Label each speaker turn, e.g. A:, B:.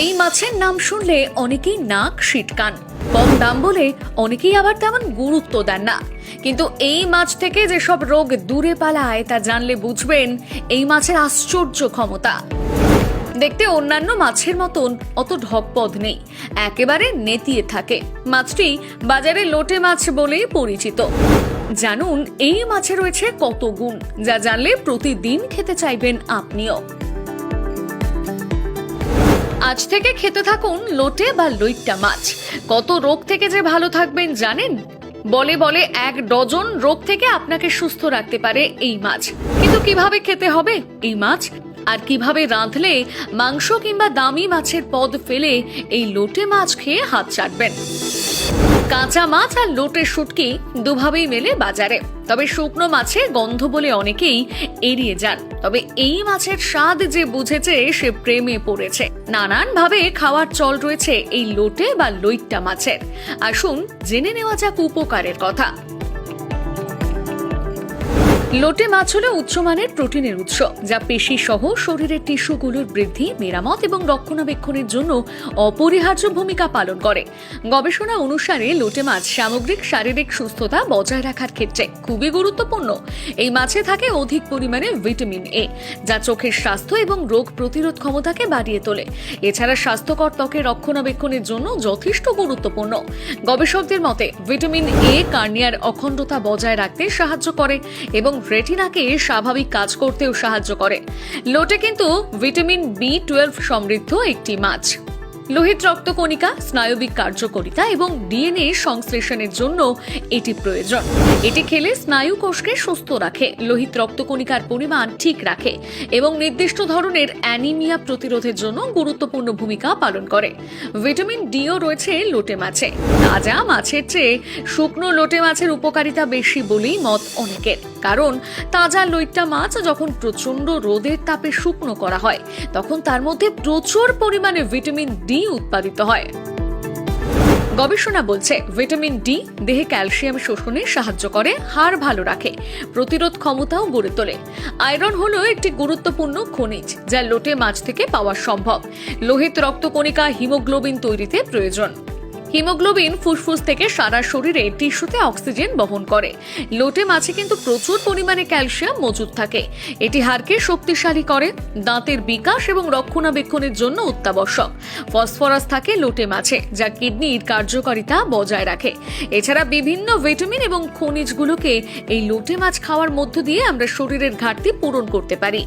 A: এই মাছের নাম শুনলে অনেকেই নাক সিটকান, কম দাম বলে অনেকেই আবার তেমন গুরুত্ব দেন না। কিন্তু এই মাছ থেকে যেসব রোগ দূরে পালায় তা জানলে বুঝবেন এই মাছের আশ্চর্য ক্ষমতা। দেখতে অন্যান্য মাছের মতন অত ঢকপদ নেই, একেবারে নেতিয়ে থাকে। মাছটি বাজারে লোটে মাছ বলেই পরিচিত। জানুন এই মাছে রয়েছে কত গুণ, যা জানলে প্রতিদিন খেতে চাইবেন আপনিও। আজ থেকে খেতে থাকুন লোটে বা লইট্টা মাছ। কত রোগ থেকে যে ভালো থাকবেন জানেন? বলে বলে 1 ডজন রোগ থেকে আপনাকে সুস্থ রাখতে পারে এই মাছ। কিন্তু কিভাবে খেতে হবে এই মাছ, আর কিভাবে রাঁধলে মাংস কিংবা দামি মাছের পদ ফেলে এই লোটে মাছ খেয়ে হাত চাটবেন? কাঁচা মাছ আর লোটে শুটকি দুভাবেই মেলে বাজারে, তবে শুকনো মাছে গন্ধ বলে অনেকেই এড়িয়ে যান। তবে এই মাছের স্বাদ যে বুঝেছে সে প্রেমে পড়েছে। নানান ভাবে খাওয়ার চল রয়েছে এই লোটে বা লইট্টা মাছের। আসুন জেনে নেওয়া যাক উপকারের কথা। লোটে মাছ হলো উচ্চমানের প্রোটিনের উৎস, যা পেশি সহ শরীরের টিস্যুগুলোর বৃদ্ধি, মেরামত এবং রক্ষণাবেক্ষণের জন্য অপরিহার্য ভূমিকা পালন করে। গবেষণা অনুসারে লোটে মাছ সামগ্রিক শারীরিক সুস্থতা বজায় রাখার ক্ষেত্রে খুবই গুরুত্বপূর্ণ। এই মাছে থাকে অধিক পরিমাণে ভিটামিন এ, যা চোখের স্বাস্থ্য এবং রোগ প্রতিরোধ ক্ষমতাকে বাড়িয়ে তোলে। এছাড়া স্বাস্থ্যকর ত্বকের রক্ষণাবেক্ষণের জন্য যথেষ্ট গুরুত্বপূর্ণ। গবেষকদের মতে ভিটামিন এ কর্নিয়ার অখণ্ডতা বজায় রাখতে সাহায্য করে এবং রেটিনাকে স্বাভাবিক কাজ করতেও সাহায্য করে। লোটে কিন্তু ভিটামিন B12 সমৃদ্ধ একটি মাছ। লোহিত রক্তকণিকা, স্নায়বিক কার্যকারিতা এবং ডিএনএ সংশ্লেষণের জন্য এটি প্রয়োজন। এটি খেলে স্নায়ু কোষকে সুস্থ রাখে, লোহিত রক্তকণিকার পরিমাণ ঠিক রাখে এবং নির্দিষ্ট ধরনের অ্যানিমিয়া প্রতিরোধের জন্য গুরুত্বপূর্ণ ভূমিকা পালন করে। ভিটামিন ডিও রয়েছে লোটে মাছে। তাজা মাছের চেয়ে শুকনো লোটে মাছের উপকারিতা বেশি বলেই মত অনেকের। কারণ তাজা লইট্টা মাছ যখন প্রচন্ড রোদের তাপে শুকনো করা হয় তখন তার মধ্যে প্রচুর পরিমাণে ভিটামিন ডি উৎপাদিত হয়। গবেষণা বলছে ভিটামিন ডি দেহে ক্যালসিয়াম শোষণে সাহায্য করে, হাড় ভালো রাখে, প্রতিরোধ ক্ষমতাও গড়ে তোলে। আয়রন হলো একটি গুরুত্বপূর্ণ খনিজ যা লোটে মাছ থেকে পাওয়া সম্ভব। লোহিত রক্তকণিকা হিমোগ্লোবিন তৈরিতে প্রয়োজন। হিমোগ্লোবিন ফুসফুস থেকে সারা শরীরে টিস্যুতে অক্সিজেন বহন করে। লোটে মাছে কিন্তু প্রচুর পরিমাণে ক্যালসিয়াম মজুদ থাকে। এটি হাড়কে শক্তিশালী করে, দাঁতের বিকাশ এবং রক্ষণাবেক্ষণের জন্য অত্যাবশ্যক। ফসফরাস থাকে লোটে মাছে, যা কিডনির কার্যকারিতা বজায় রাখে। এছাড়া বিভিন্ন ভিটামিন এবং খনিজগুলোকে এই লোটে মাছ খাওয়ার মধ্য দিয়ে আমরা শরীরের ঘাটতি পূরণ করতে পারি।